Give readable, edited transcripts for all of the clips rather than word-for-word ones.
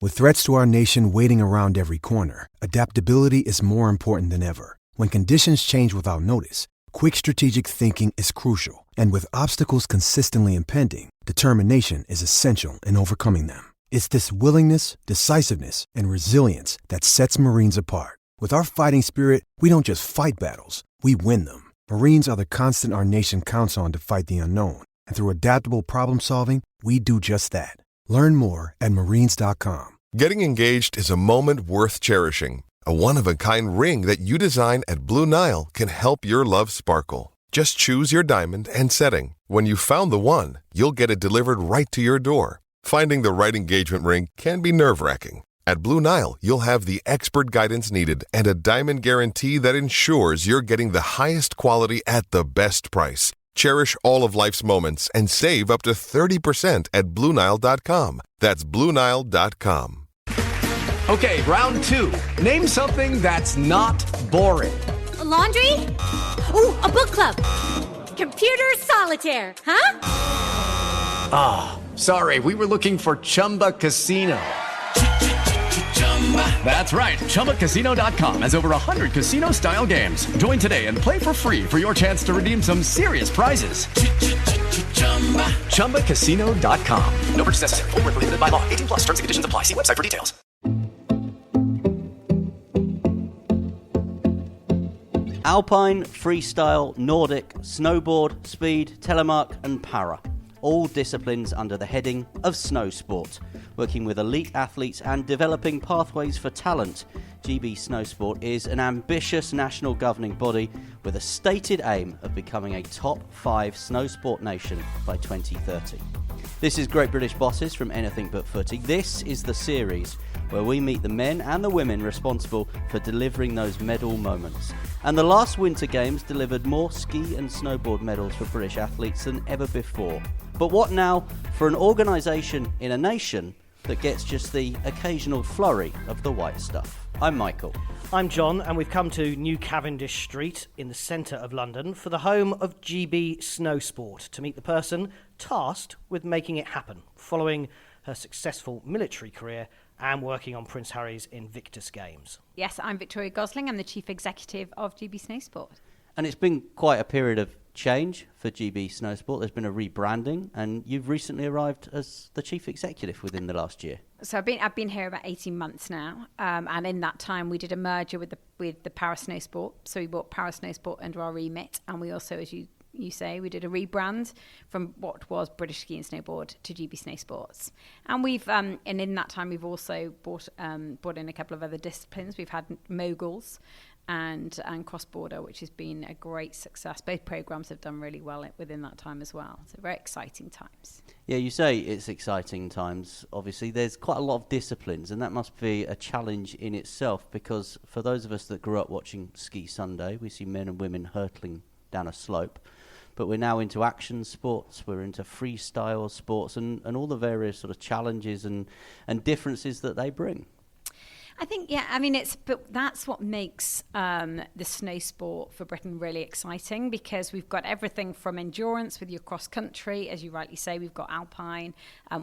With threats to our nation waiting around every corner, adaptability is more important than ever. When conditions change without notice, quick strategic thinking is crucial. And with obstacles consistently impending, determination is essential in overcoming them. It's this willingness, decisiveness, and resilience that sets Marines apart. With our fighting spirit, we don't just fight battles, we win them. Marines are the constant our nation counts on to fight the unknown. And through adaptable problem solving, we do just that. Learn more at marines.com. Getting engaged is a moment worth cherishing. A one-of-a-kind ring that you design at Blue Nile can help your love sparkle. Just choose your diamond and setting. When you've found the one, you'll get it delivered right to your door. Finding the right engagement ring can be nerve-wracking. At Blue Nile, you'll have the expert guidance needed and a diamond guarantee that ensures you're getting the highest quality at the best price. Cherish all of life's moments and save up to 30% at BlueNile.com. That's BlueNile.com. Okay, round two. Name something that's not boring. A laundry? Ooh, a book club. Computer solitaire, huh? Ah, sorry, we were looking for Chumba Casino. That's right, ChumbaCasino.com has over 100 casino-style games. Join today and play for free for your chance to redeem some serious prizes. ChumbaCasino.com. No purchase necessary. Void where prohibited by law. 18 plus terms and conditions apply. See website for details. Alpine, freestyle, Nordic, snowboard, speed, telemark and para. All disciplines under the heading of Snowsport. Working with elite athletes and developing pathways for talent, GB Snowsport is an ambitious national governing body with a stated aim of becoming a top 5 snowsport nation by 2030. This is Great British Bosses from Anything But Footy. This is the series where we meet the men and the women responsible for delivering those medal moments. And the last Winter Games delivered more ski and snowboard medals for British athletes than ever before. But what now for an organisation in a nation that gets just the occasional flurry of the white stuff? I'm Michael. I'm John, and we've come to New Cavendish Street in the centre of London for the home of GB Snowsport to meet the person tasked with making it happen, following her successful military career and working on Prince Harry's Invictus Games. Yes, I'm Vicky Gosling. I'm the Chief Executive of GB Snowsport. And it's been quite a period of change for GB Snowsport. There's been a rebranding, and you've recently arrived as the Chief Executive within the last year. So I've been here about 18 months now, and in that time we did a merger with the Para Snowsport. So we brought Para Snowsport under our remit, and we also, as you say, we did a rebrand from what was British Ski and Snowboard to GB Snowsports. And we've and in that time we've also brought in a couple of other disciplines. We've had moguls and cross-border, which has been a great success. Both programs have done really well within that time as well. So very exciting times. Yeah, you say it's exciting times. Obviously, there's quite a lot of disciplines, and that must be a challenge in itself, because for those of us that grew up watching Ski Sunday, we see men and women hurtling down a slope. But we're now into action sports, we're into freestyle sports, and all the various sort of challenges and differences that they bring. I think, but that's what makes the snow sport for Britain really exciting, because we've got everything from endurance with your cross country, as you rightly say, we've got alpine,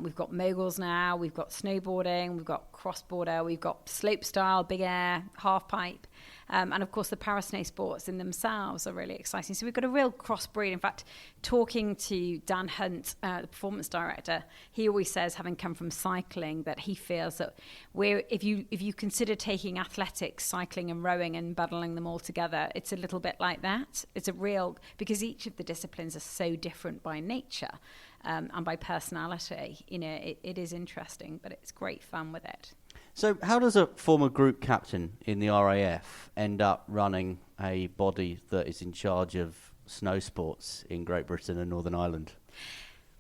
we've got moguls now, we've got snowboarding, we've got cross border, we've got slope style, big air, half pipe. And of course, the para snow sports in themselves are really exciting. So we've got a real crossbreed. In fact, talking to Dan Hunt, the performance director, he always says, having come from cycling, that he feels that if you consider taking athletics, cycling and rowing and bundling them all together, it's a little bit like that. It's a real, because each of the disciplines are so different by nature and by personality. It is interesting, but it's great fun with it. So how does a former group captain in the RAF end up running a body that is in charge of snow sports in Great Britain and Northern Ireland?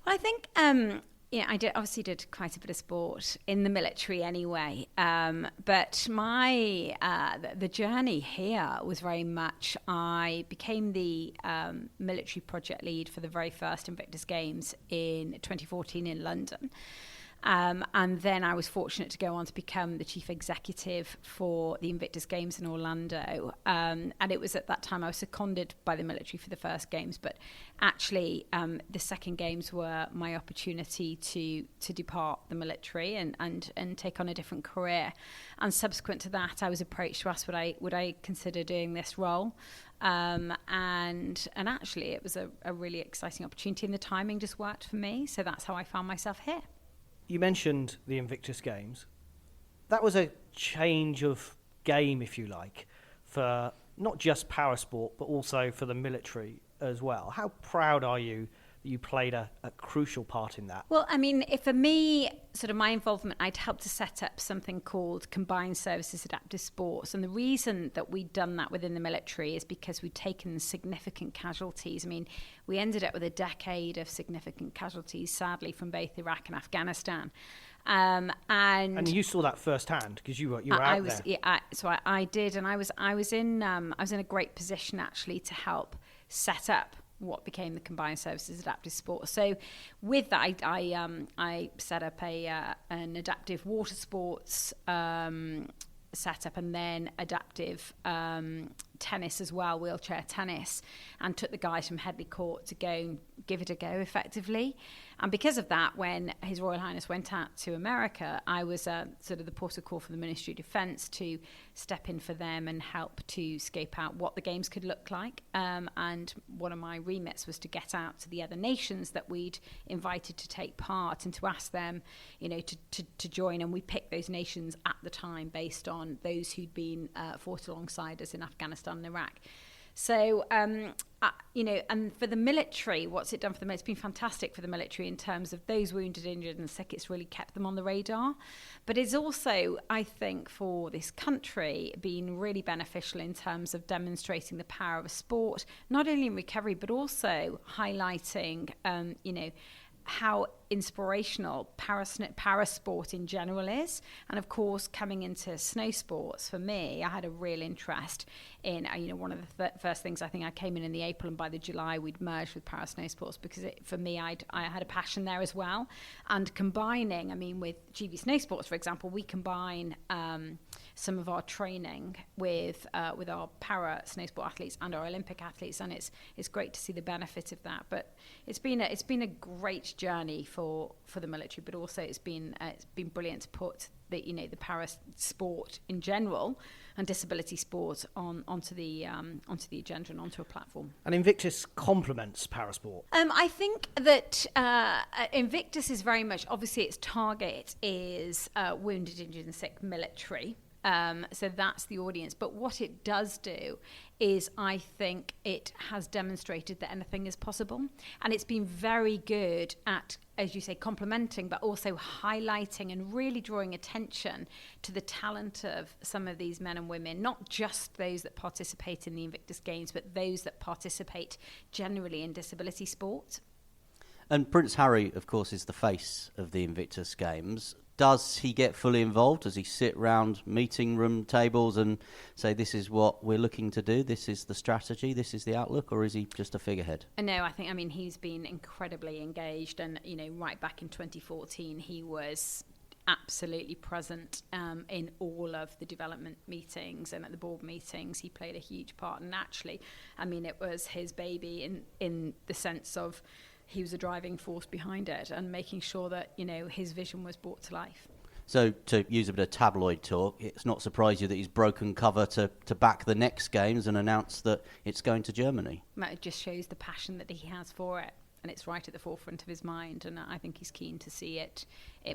Well, I think, I did quite a bit of sport in the military anyway. But the journey here was very much, I became the military project lead for the very first Invictus Games in 2014 in London. And then I was fortunate to go on to become the chief executive for the Invictus Games in Orlando. And it was at that time I was seconded by the military for the first games, but actually the second games were my opportunity to depart the military and take on a different career. And subsequent to that, I was approached to ask would I consider doing this role. And actually it was a really exciting opportunity, and the timing just worked for me. So that's how I found myself here. You mentioned the Invictus Games. That was a change of game, if you like, for not just parasport, but also for the military as well. How proud are you that you played a crucial part in that? Well, I mean, for me, sort of my involvement, I'd helped to set up something called Combined Services Adaptive Sports. And the reason that we'd done that within the military is because we'd taken significant casualties. I mean, we ended up with a decade of significant casualties, sadly, from both Iraq and Afghanistan. And you saw that firsthand because you were out there. Yeah, I did, and I was in a great position actually to help set up what became the Combined Services Adaptive Sport. So with that, I set up an adaptive water sports setup, and then adaptive tennis as well, wheelchair tennis, and took the guys from Headley Court to go and give it a go effectively. And because of that, when His Royal Highness went out to America, I was sort of the port of call for the Ministry of Defence to step in for them and help to scope out what the games could look like. And one of my remits was to get out to the other nations that we'd invited to take part and to ask them, to join. And we picked those nations at the time based on those who'd been fought alongside us in Afghanistan and Iraq. So, and for the military, what's it done for the military? It's been fantastic for the military in terms of those wounded, injured and sick. It's really kept them on the radar. But it's also, I think, for this country, been really beneficial in terms of demonstrating the power of a sport, not only in recovery, but also highlighting, how inspirational parasport in general is. And of course, coming into snow sports, for me, I had a real interest in, one of the first things, I think I came in the April, and by the July we'd merged with para snow sports, because for me, I had a passion there as well. And combining, with GB Snow Sports, for example, we combine some of our training with our para snow sport athletes and our Olympic athletes, and it's great to see the benefit of that. But it's been a great journey for the military, but also it's been brilliant to put the para sport in general and disability sport onto the agenda and onto a platform. And Invictus complements parasport. I think that Invictus is very much, obviously its target is wounded, injured and sick military. So that's the audience. But what it does do is, I think it has demonstrated that anything is possible. And it's been very good at, as you say, complementing, but also highlighting and really drawing attention to the talent of some of these men and women, not just those that participate in the Invictus Games, but those that participate generally in disability sport. And Prince Harry, of course, is the face of the Invictus Games. Does he get fully involved? Does he sit round meeting room tables and say, this is what we're looking to do, this is the strategy, this is the outlook, or is he just a figurehead? No, I think, he's been incredibly engaged, and, right back in 2014, he was absolutely present in all of the development meetings and at the board meetings. He played a huge part, and actually, it was his baby in the sense of, he was a driving force behind it and making sure that, his vision was brought to life. So, to use a bit of tabloid talk, it's not surprising that he's broken cover to back the next games and announce that it's going to Germany. It just shows the passion that he has for it, and it's right at the forefront of his mind, and I think he's keen to see it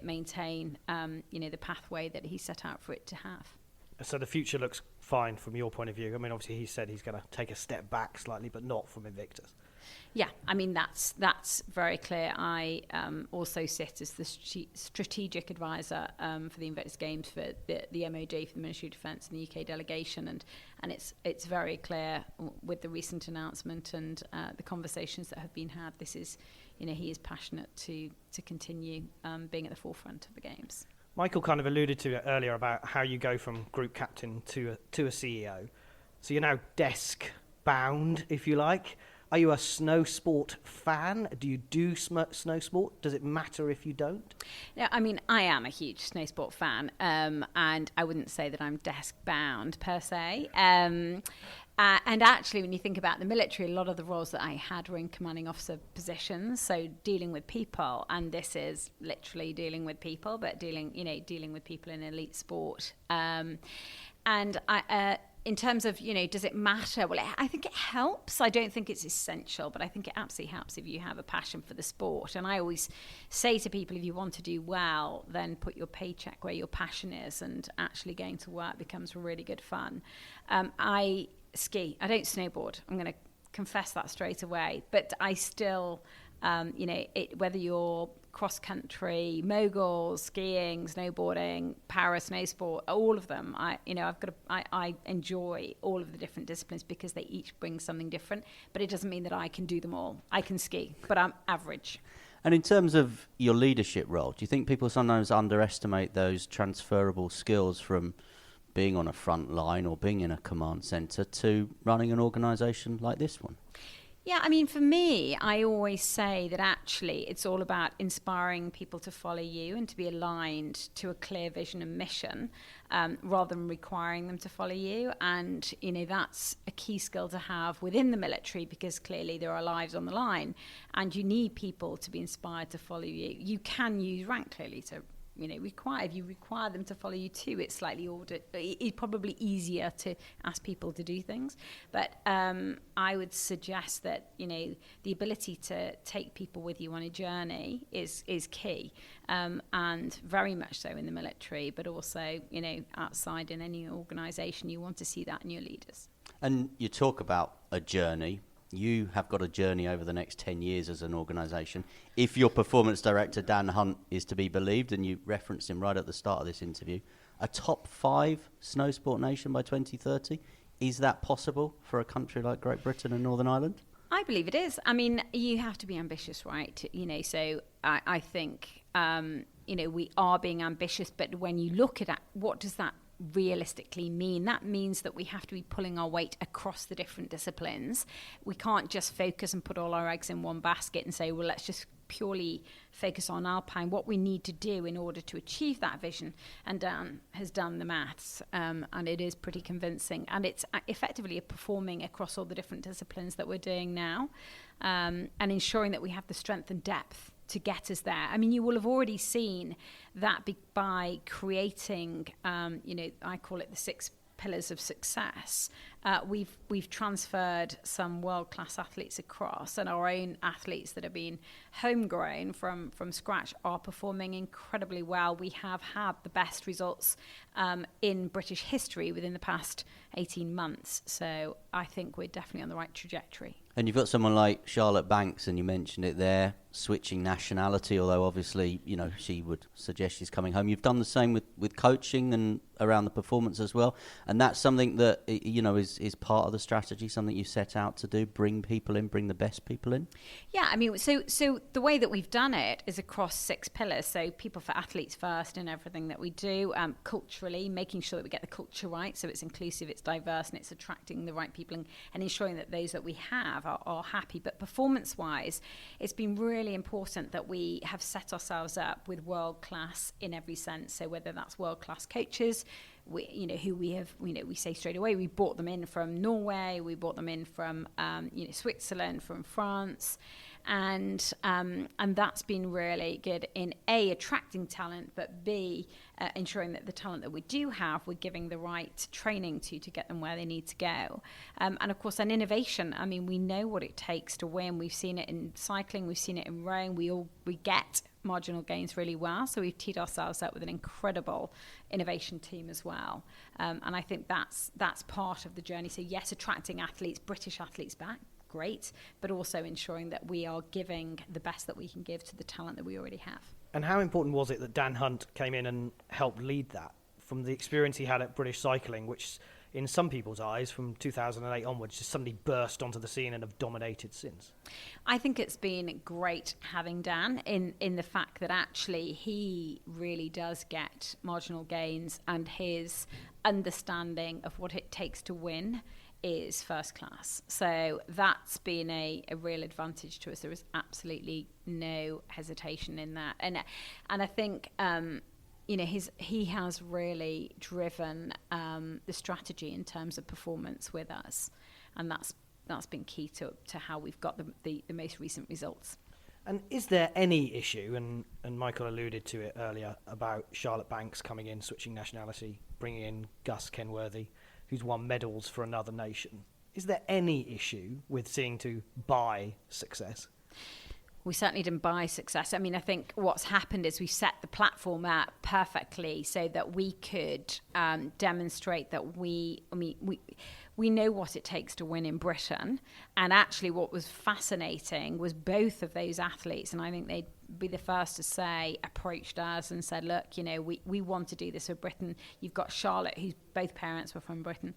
maintain, the pathway that he set out for it to have. So the future looks fine from your point of view. Obviously he said he's going to take a step back slightly, but not from Invictus. Yeah, that's very clear. I also sit as the strategic advisor for the Invictus Games for the MOD, for the Ministry of Defence and the UK delegation, and it's very clear with the recent announcement and the conversations that have been had. This is, he is passionate to continue being at the forefront of the Games. Michael kind of alluded to it earlier about how you go from group captain to a CEO. So you're now desk bound, if you like. Are you a snow sport fan? Do you do snow sport? Does it matter if you don't? Yeah, I mean, I am a huge snow sport fan, and I wouldn't say that I'm desk bound per se. And actually, when you think about the military, a lot of the roles that I had were in commanding officer positions, so dealing with people, and this is literally dealing with people, but dealing with people in elite sport. And in terms of, does it matter? Well, I think it helps. I don't think it's essential, but I think it absolutely helps if you have a passion for the sport. And I always say to people, if you want to do well, then put your paycheck where your passion is, and actually going to work becomes really good fun. I ski. I don't snowboard. I'm going to confess that straight away. But I still, whether you're cross-country, moguls, skiing, snowboarding, para snowsport, all of them. I enjoy all of the different disciplines because they each bring something different. But it doesn't mean that I can do them all. I can ski, but I'm average. And in terms of your leadership role, do you think people sometimes underestimate those transferable skills from being on a front line or being in a command centre to running an organisation like this one? Yeah, I mean, for me, I always say that actually it's all about inspiring people to follow you and to be aligned to a clear vision and mission, rather than requiring them to follow you. And, that's a key skill to have within the military, because clearly there are lives on the line and you need people to be inspired to follow you. You can use rank clearly to if you require them to follow you too, it's probably easier to ask people to do things. But I would suggest that, the ability to take people with you on a journey is key, and very much so in the military, but also, outside in any organisation, you want to see that in your leaders. And you talk about a journey. You have got a journey over the next 10 years as an organisation. If your performance director, Dan Hunt, is to be believed, and you referenced him right at the start of this interview, a top 5 snow sport nation by 2030, is that possible for a country like Great Britain and Northern Ireland? I believe it is. I mean, you have to be ambitious, right? So I think, we are being ambitious, but when you look at what does that realistically mean? That means that we have to be pulling our weight across the different disciplines. We can't just focus and put all our eggs in one basket and say, well, let's just purely focus on alpine. What we need to do in order to achieve that vision, and Dan has done the maths, and it is pretty convincing, and it's effectively performing across all the different disciplines that we're doing now, and ensuring that we have the strength and depth to get us there. I mean, you will have already seen that by creating, I call it the 6 pillars of success. We've transferred some world-class athletes across, and our own athletes that have been homegrown from scratch are performing incredibly well. We have had the best results in British history within the past 18 months. So I think we're definitely on the right trajectory. And you've got someone like Charlotte Banks, and you mentioned it there, switching nationality, although obviously, she would suggest she's coming home. You've done the same with coaching and around the performance as well. And that's something that, is part of the strategy, something you set out to do, bring people in, bring the best people in? Yeah, I mean, so the way that we've done it is across 6 pillars. So people for athletes first in everything that we do, culturally, making sure that we get the culture right, so it's inclusive, it's diverse, and it's attracting the right people, and ensuring that those that we have are happy. But performance-wise, it's been really important that we have set ourselves up with world-class in every sense. So whether that's world-class coaches, we say straight away, we brought them in from Norway, we brought them in from Switzerland, from France, and that's been really good in A, attracting talent, but B, ensuring that the talent that we do have, we're giving the right training to get them where they need to go. And of course, an innovation. I mean, we know what it takes to win. We've seen it in cycling, we've seen it in rowing. We get marginal gains really well, so we've teed ourselves up with an incredible innovation team as well, and I think that's part of the journey. So yes, attracting athletes, British athletes back, great, but also ensuring that we are giving the best that we can give to the talent that we already have. And how important was it that Dan Hunt came in and helped lead that, from the experience he had at British Cycling, which in some people's eyes from 2008 onwards just suddenly burst onto the scene and have dominated since? I think it's been great having Dan in the fact that actually he really does get marginal gains, and his understanding of what it takes to win is first class. So that's been a real advantage to us. There is absolutely no hesitation in that. And I think, he has really driven the strategy in terms of performance with us. And that's been key to how we've got the most recent results. And is there any issue, and Michael alluded to it earlier, about Charlotte Banks coming in, switching nationality, bringing in Gus Kenworthy, who's won medals for another nation? Is there any issue with seeing to buy success? We certainly didn't buy success. I mean, I think what's happened is we set the platform up perfectly so that we could demonstrate that we know what it takes to win in Britain. And actually what was fascinating was both of those athletes, and I think they'd be the first to say, approached us and said, look, we want to do this for Britain. You've got Charlotte, whose both parents were from Britain.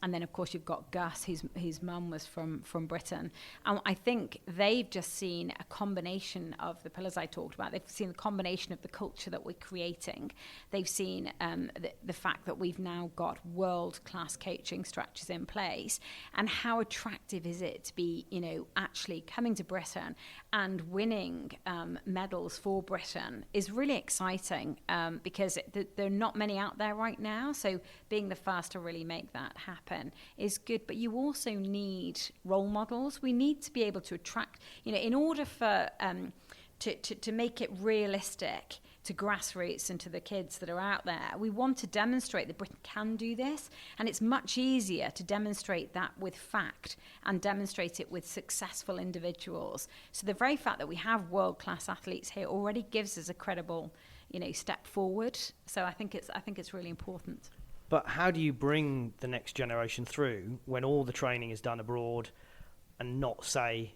And then, of course, you've got Gus, whose mum was from Britain. And I think they've just seen a combination of the pillars I talked about. They've seen the combination of the culture that we're creating. They've seen the fact that we've now got world-class coaching structures in place. And how attractive is it to be, actually coming to Britain and winning medals for Britain is really exciting because there are not many out there right now. So being the first to really make that happen is good, but you also need role models. We need to be able to attract, in order for to make it realistic to grassroots and to the kids that are out there. We want to demonstrate that Britain can do this, and it's much easier to demonstrate that with fact and demonstrate it with successful individuals. So the very fact that we have world-class athletes here already gives us a credible, step forward. So I think it's really important. But how do you bring the next generation through when all the training is done abroad and not say,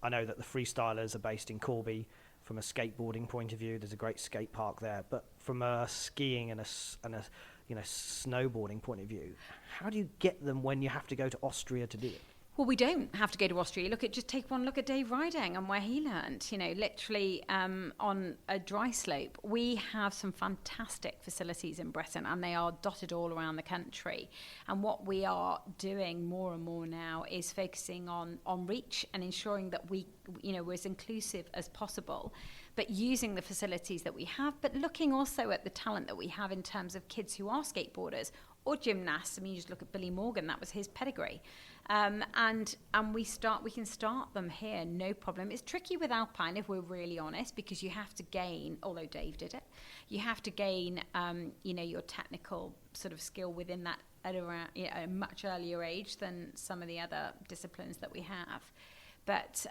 I know that the freestylers are based in Corby. From a skateboarding point of view, there's a great skate park there. But from a skiing and a snowboarding point of view, how do you get them when you have to go to Austria to do it? Well, we don't have to go to Austria. Just take one look at Dave Riding and where he learned, literally on a dry slope. We have some fantastic facilities in Britain, and they are dotted all around the country. And what we are doing more and more now is focusing on reach and ensuring that we're as inclusive as possible, but using the facilities that we have, but looking also at the talent that we have in terms of kids who are skateboarders or gymnasts. I mean, you just look at Billy Morgan, that was his pedigree. And we can start them here, no problem. It's tricky with Alpine, if we're really honest, because you have to gain, although Dave did it, you have to gain, your technical sort of skill within that at around, a much earlier age than some of the other disciplines that we have. But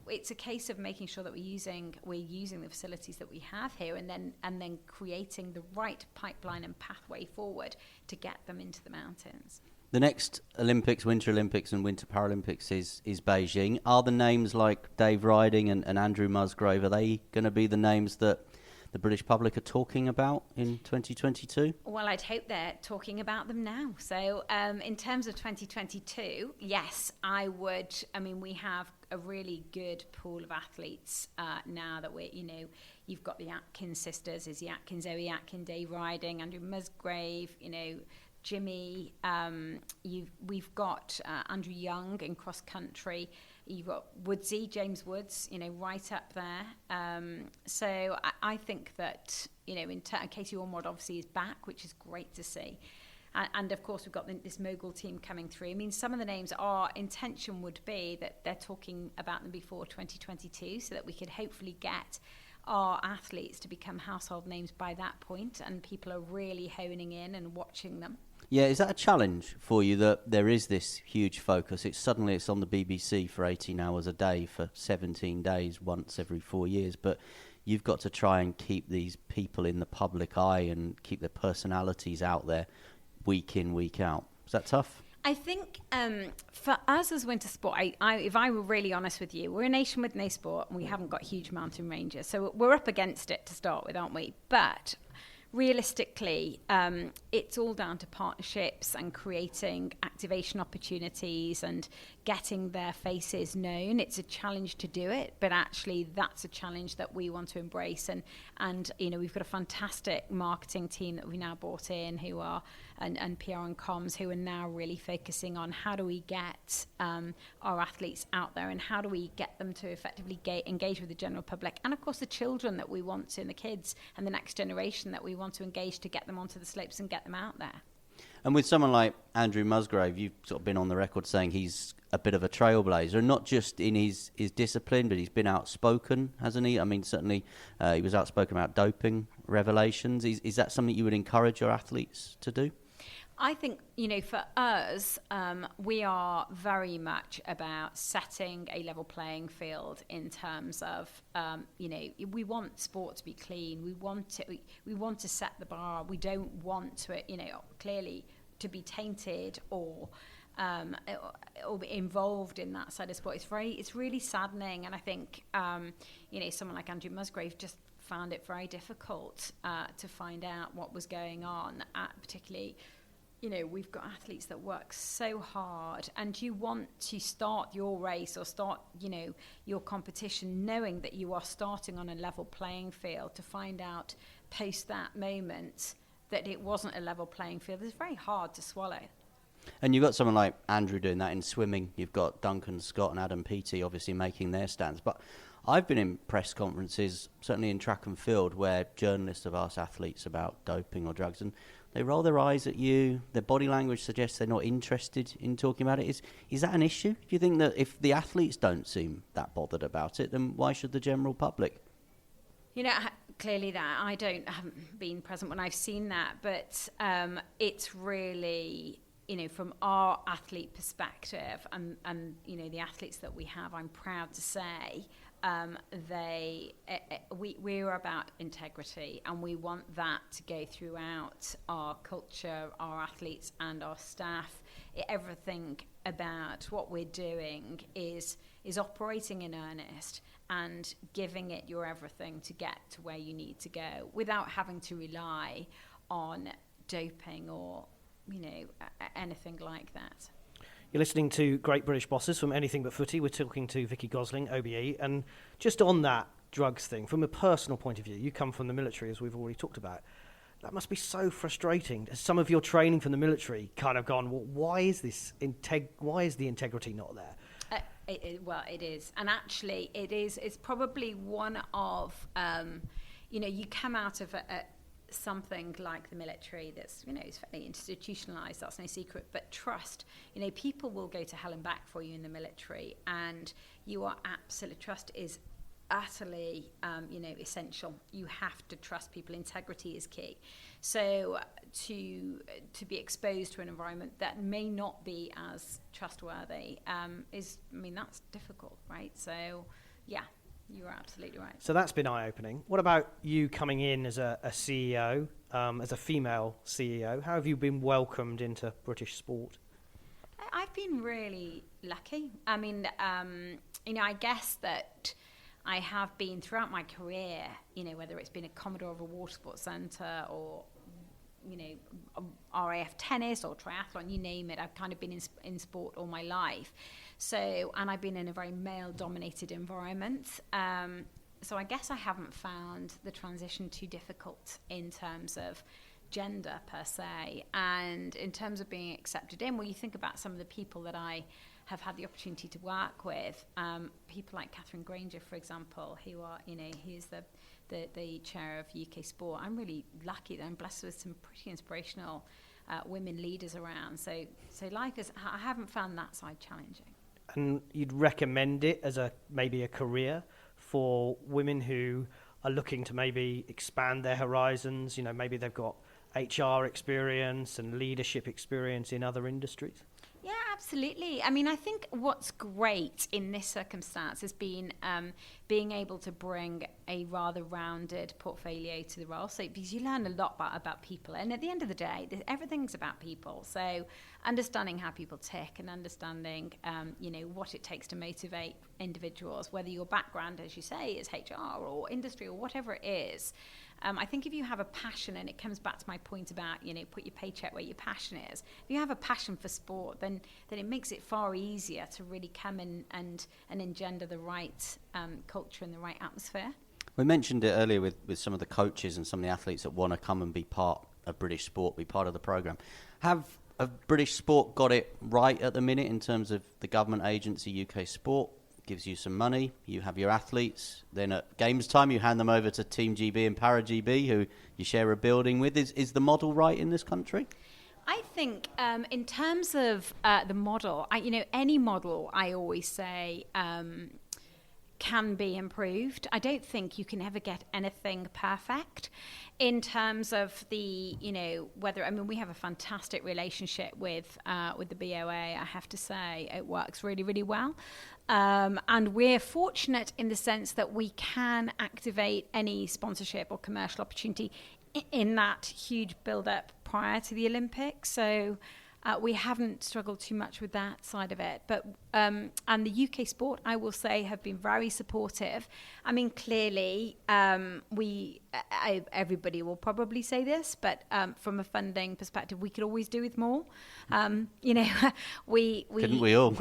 it's a case of making sure that we're using the facilities that we have here, and then creating the right pipeline and pathway forward to get them into the mountains. The next Olympics, Winter Olympics and Winter Paralympics is Beijing. Are the names like Dave Riding and Andrew Musgrave, are they going to be the names that the British public are talking about in 2022? Well, I'd hope they're talking about them now. So in terms of 2022, yes, I would. I mean, we have a really good pool of athletes now that you've got the Atkins sisters, Izzy Atkins, Zoe Atkins, Dave Riding, Andrew Musgrave, Jimmy, we've got Andrew Young in cross country. You've got Woodsy, James Woods, right up there. So I think that, Katie Ormond obviously is back, which is great to see. And of course, we've got this mogul team coming through. I mean, some of the names, our intention would be that they're talking about them before 2022 so that we could hopefully get our athletes to become household names by that point, and people are really honing in and watching them. Yeah, is that a challenge for you that there is this huge focus? It's on the BBC for 18 hours a day for 17 days once every 4 years, but you've got to try and keep these people in the public eye and keep their personalities out there week in, week out. Is that tough? I think for us as winter sport, if I were really honest with you, we're a nation with no sport and we haven't got huge mountain ranges. So we're up against it to start with, aren't we? But realistically, it's all down to partnerships and creating activation opportunities and getting their faces known. It's a challenge to do it, but actually that's a challenge that we want to embrace. And we've got a fantastic marketing team that we now brought in who are, and PR and comms, who are now really focusing on how do we get our athletes out there and how do we get them to effectively engage with the general public, and of course the children that we want to, and the kids and the next generation that we want to engage, to get them onto the slopes and get them out there. And with someone like Andrew Musgrave, you've sort of been on the record saying he's a bit of a trailblazer, and not just in his discipline, but he's been outspoken, hasn't he? I mean, certainly he was outspoken about doping revelations. Is that something you would encourage your athletes to do? I think, for us, we are very much about setting a level playing field in terms of, we want sport to be clean. We want to set the bar. We don't want to, clearly to be tainted or be involved in that side of sport. It's really saddening. And I think, someone like Andrew Musgrave just found it very difficult to find out what was going on, particularly. We've got athletes that work so hard, and you want to start your race or start, your competition knowing that you are starting on a level playing field, to find out post that moment that it wasn't a level playing field. It's very hard to swallow. And you've got someone like Andrew doing that in swimming. You've got Duncan Scott and Adam Peaty obviously making their stands. But I've been in press conferences, certainly in track and field, where journalists have asked athletes about doping or drugs, and they roll their eyes at you. Their body language suggests they're not interested in talking about it. Is that an issue? Do you think that if the athletes don't seem that bothered about it, then why should the general public? Clearly that I haven't been present when I've seen that, but it's really, from our athlete perspective, and the athletes that we have, I'm proud to say, we're about integrity, and we want that to go throughout our culture, our athletes and our staff. Everything about what we're doing is operating in earnest and giving it your everything to get to where you need to go without having to rely on doping or anything like that. You're listening to Great British Bosses from Anything But Footy. We're talking to Vicky Gosling OBE, and just on that drugs thing, from a personal point of view, you come from the military, as we've already talked about. That must be so frustrating. Has some of your training from the military kind of gone, well, why is the integrity not there? It is, and actually it is. It's probably one of, you come out of something like the military that's, is fairly institutionalized, that's no secret, but trust, people will go to hell and back for you in the military, and trust is utterly, essential. You have to trust people. Integrity is key. So to be exposed to an environment that may not be as trustworthy that's difficult, right? So, yeah. You're absolutely right. So that's been eye-opening. What about you coming in as a CEO, as a female CEO? How have you been welcomed into British sport? I've been really lucky. I mean, I guess that I have been throughout my career, whether it's been a Commodore of a water sports centre or, RAF tennis or triathlon, you name it. I've kind of been in sport all my life. So, and I've been in a very male-dominated environment. So I guess I haven't found the transition too difficult in terms of gender per se. And in terms of being accepted in, you think about some of the people that I have had the opportunity to work with, people like Catherine Granger, for example, who are, who's the chair of UK Sport. I'm really lucky that I'm blessed with some pretty inspirational women leaders around. So like us, I haven't found that side challenging. And you'd recommend it as maybe a career for women who are looking to maybe expand their horizons? Maybe they've got HR experience and leadership experience in other industries? Yeah, absolutely. I mean, I think what's great in this circumstance has been being able to bring a rather rounded portfolio to the role. So because you learn a lot about people, and at the end of the day, everything's about people. So understanding how people tick and understanding, what it takes to motivate individuals, whether your background, as you say, is HR or industry or whatever it is. I think if you have a passion, and it comes back to my point about, put your paycheck where your passion is. If you have a passion for sport, then it makes it far easier to really come in and engender the right culture and the right atmosphere. We mentioned it earlier with some of the coaches and some of the athletes that want to come and be part of British sport, be part of the programme. Have British sport got it right at the minute in terms of the government agency UK Sport? Gives you some money, you have your athletes, then at games time you hand them over to Team GB and Para GB, who you share a building with. Is the model right in this country? I think in terms of the model, any model, I always say, can be improved. I don't think you can ever get anything perfect in terms of the, we have a fantastic relationship with the BOA, I have to say. It works really, really well. And we're fortunate in the sense that we can activate any sponsorship or commercial opportunity in that huge build-up prior to the Olympics. So we haven't struggled too much with that side of it. But and the UK Sport, I will say, have been very supportive. I mean, clearly, everybody will probably say this, but from a funding perspective, we could always do with more. Couldn't we all?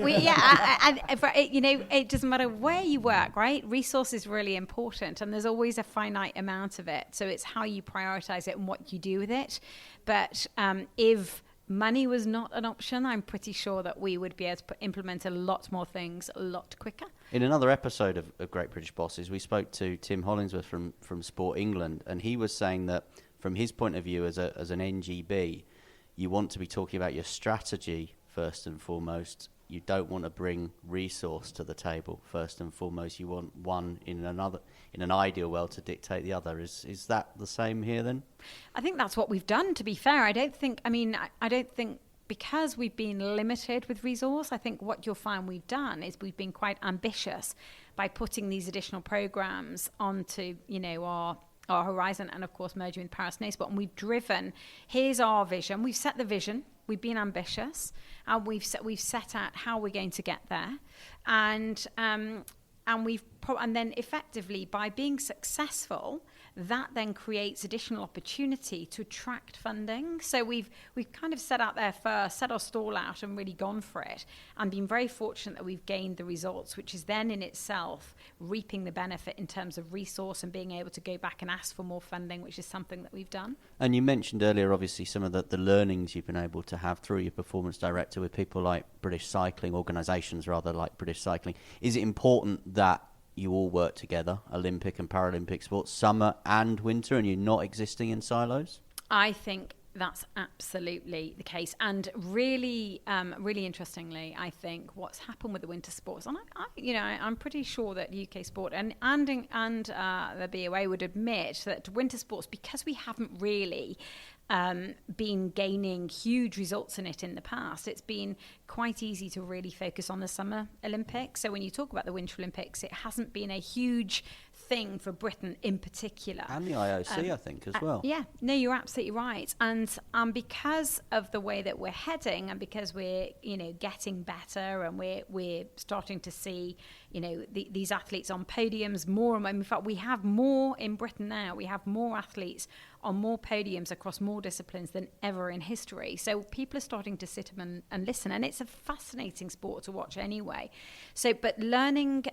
It doesn't matter where you work, right? Resource is really important, and there's always a finite amount of it. So it's how you prioritize it and what you do with it. But if money was not an option, I'm pretty sure that we would be able to implement a lot more things a lot quicker. In another episode of Great British Bosses, we spoke to Tim Hollingsworth from Sport England, and he was saying that from his point of view as an NGB, you want to be talking about your strategy first and foremost. You don't want to bring resource to the table first and foremost. You want one in an ideal world to dictate the other. Is that the same here then? I think that's what we've done, to be fair. I don't think because we've been limited with resource, I think what you'll find we've done is we've been quite ambitious by putting these additional programs onto, our horizon, and of course merging with Para Snowsport. And we've driven, here's our vision. We've set the vision. We've been ambitious, and we've set out how we're going to get there, and then effectively by being successful, that then creates additional opportunity to attract funding. So we've kind of set out there first, set our stall out, and really gone for it, and been very fortunate that we've gained the results, which is then in itself reaping the benefit in terms of resource and being able to go back and ask for more funding, which is something that we've done. And you mentioned earlier, obviously, some of the learnings you've been able to have through your performance director with people like British Cycling, organisations rather like British Cycling. Is it important that you all work together, Olympic and Paralympic sports, summer and winter, and you're not existing in silos? I think that's absolutely the case. And really, really interestingly, I think what's happened with the winter sports, and I'm pretty sure that UK Sport and the BOA would admit that winter sports, because we haven't really been gaining huge results in it in the past, it's been quite easy to really focus on the Summer Olympics. So when you talk about the Winter Olympics, it hasn't been a huge thing for Britain in particular. And the IOC, I think, as well. Yeah, no, you're absolutely right. And because of the way that we're heading, and because we're, getting better, and we're starting to see, these athletes on podiums more and more. In fact, we have more in Britain now. We have more athletes on more podiums across more disciplines than ever in history. So people are starting to sit and listen, and it's a fascinating sport to watch anyway. So, but learning,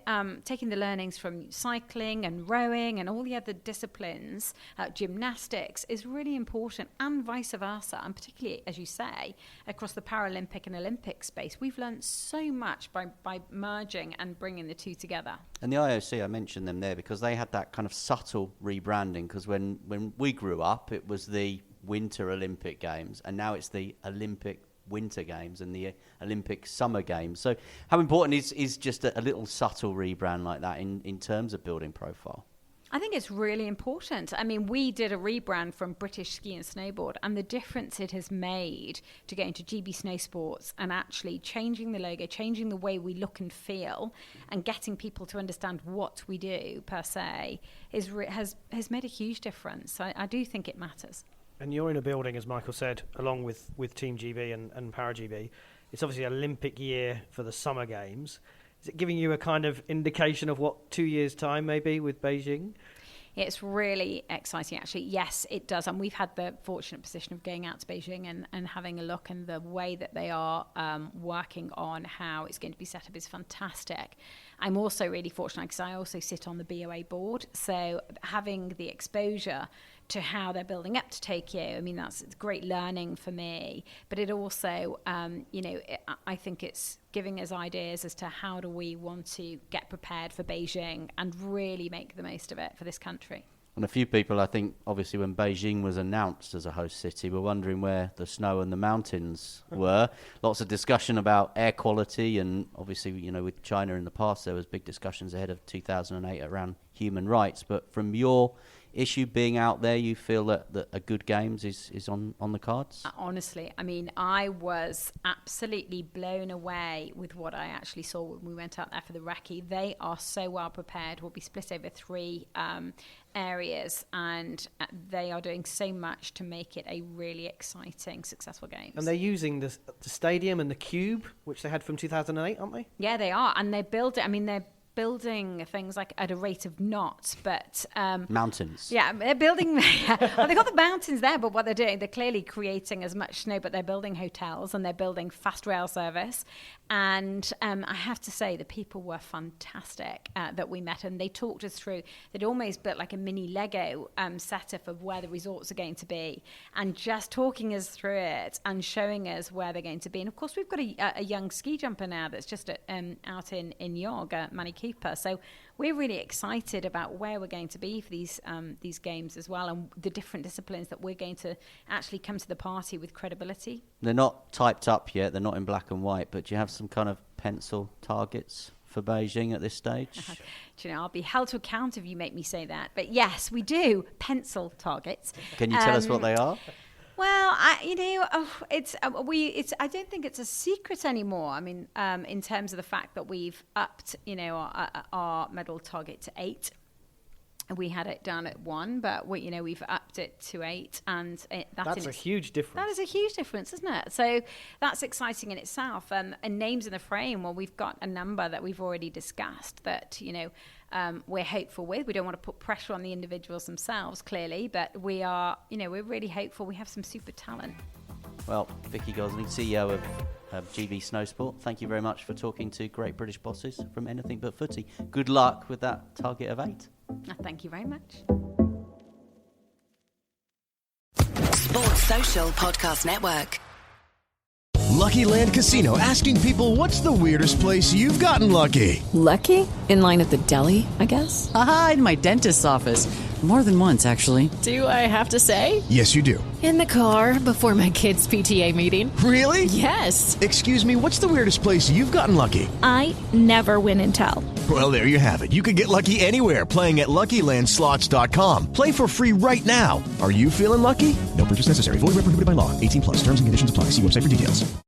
taking the learnings from cycling and rowing and all the other disciplines, gymnastics, is really important, and vice versa. And particularly, as you say, across the Paralympic and Olympic space, we've learned so much by merging and bringing the two together. And the IOC, I mentioned them there because they had that kind of subtle rebranding, because when we grew up, it was the Winter Olympic Games, and now it's the Olympic Winter Games and the Olympic Summer Games. So how important is just a little subtle rebrand like that in terms of building profile? I think it's really important. I mean, we did a rebrand from British Ski and Snowboard, and the difference it has made to going to GB Snowsports and actually changing the logo, changing the way we look and feel, and getting people to understand what we do per se has made a huge difference. So I do think it matters. And you're in a building, as Michael said, along with Team GB and Para GB. It's obviously Olympic year for the Summer Games. Is it giving you a kind of indication of what 2 years' time may be with Beijing? It's really exciting, actually. Yes, it does. And we've had the fortunate position of going out to Beijing and having a look, and the way that they are working on how it's going to be set up is fantastic. I'm also really fortunate because I also sit on the BOA board. So having the exposure to how they're building up to Tokyo, I mean, it's great learning for me. But it also, I think it's giving us ideas as to how do we want to get prepared for Beijing and really make the most of it for this country. And a few people, I think, obviously when Beijing was announced as a host city, were wondering where the snow and the mountains were. Lots of discussion about air quality, and obviously, with China in the past, there was big discussions ahead of 2008 around human rights. But from your issue being out there, you feel that a good games is on the cards? Honestly, I mean, I was absolutely blown away with what I actually saw when we went out there for the recce. They are so well prepared. We'll be split over 3 areas, and they are doing so much to make it a really exciting, successful games. And they're using the stadium and the cube, which they had from 2008, aren't they? Yeah, they are. And they're building things like at a rate of knots, but mountains. Yeah, they're building. Well, they've got the mountains there, but what they're doing, they're clearly creating as much snow, but they're building hotels and they're building fast rail service. And I have to say, the people were fantastic that we met, and they talked us through. They'd almost built like a mini Lego setup of where the resorts are going to be, and just talking us through it and showing us where they're going to be. And of course, we've got a young ski jumper now that's just out in Yog, Manny Cooper. So we're really excited about where we're going to be for these games as well, and the different disciplines that we're going to actually come to the party with credibility. They're not typed up yet. They're not in black and white, but do you have some kind of pencil targets for Beijing at this stage? Do you know, I'll be held to account if you make me say that. But yes, we do pencil targets. Can you tell us what they are? Well, I don't think it's a secret anymore. I mean, in terms of the fact that we've upped, our medal target to 8. We had it down at 1, but we've upped it to 8, and that's a huge difference. That is a huge difference, isn't it? So that's exciting in itself. And names in the frame. Well, we've got a number that we've already discussed that we're hopeful with. We don't want to put pressure on the individuals themselves, clearly, but we are, we're really hopeful. We have some super talent. Well, Vicky Gosling, CEO of GB Snowsport, thank you very much for talking to great British bosses from Anything But Footy. Good luck with that target of 8. Thank you very much. Sports Social Podcast Network. Lucky Land Casino, asking people, what's the weirdest place you've gotten lucky? Lucky? In line at the deli, I guess? Aha, in my dentist's office. More than once, actually. Do I have to say? Yes, you do. In the car before my kids' PTA meeting. Really? Yes. Excuse me, what's the weirdest place you've gotten lucky? I never win and tell. Well, there you have it. You can get lucky anywhere, playing at LuckyLandSlots.com. Play for free right now. Are you feeling lucky? No purchase necessary. Void where prohibited by law. 18+. Terms and conditions apply. See website for details.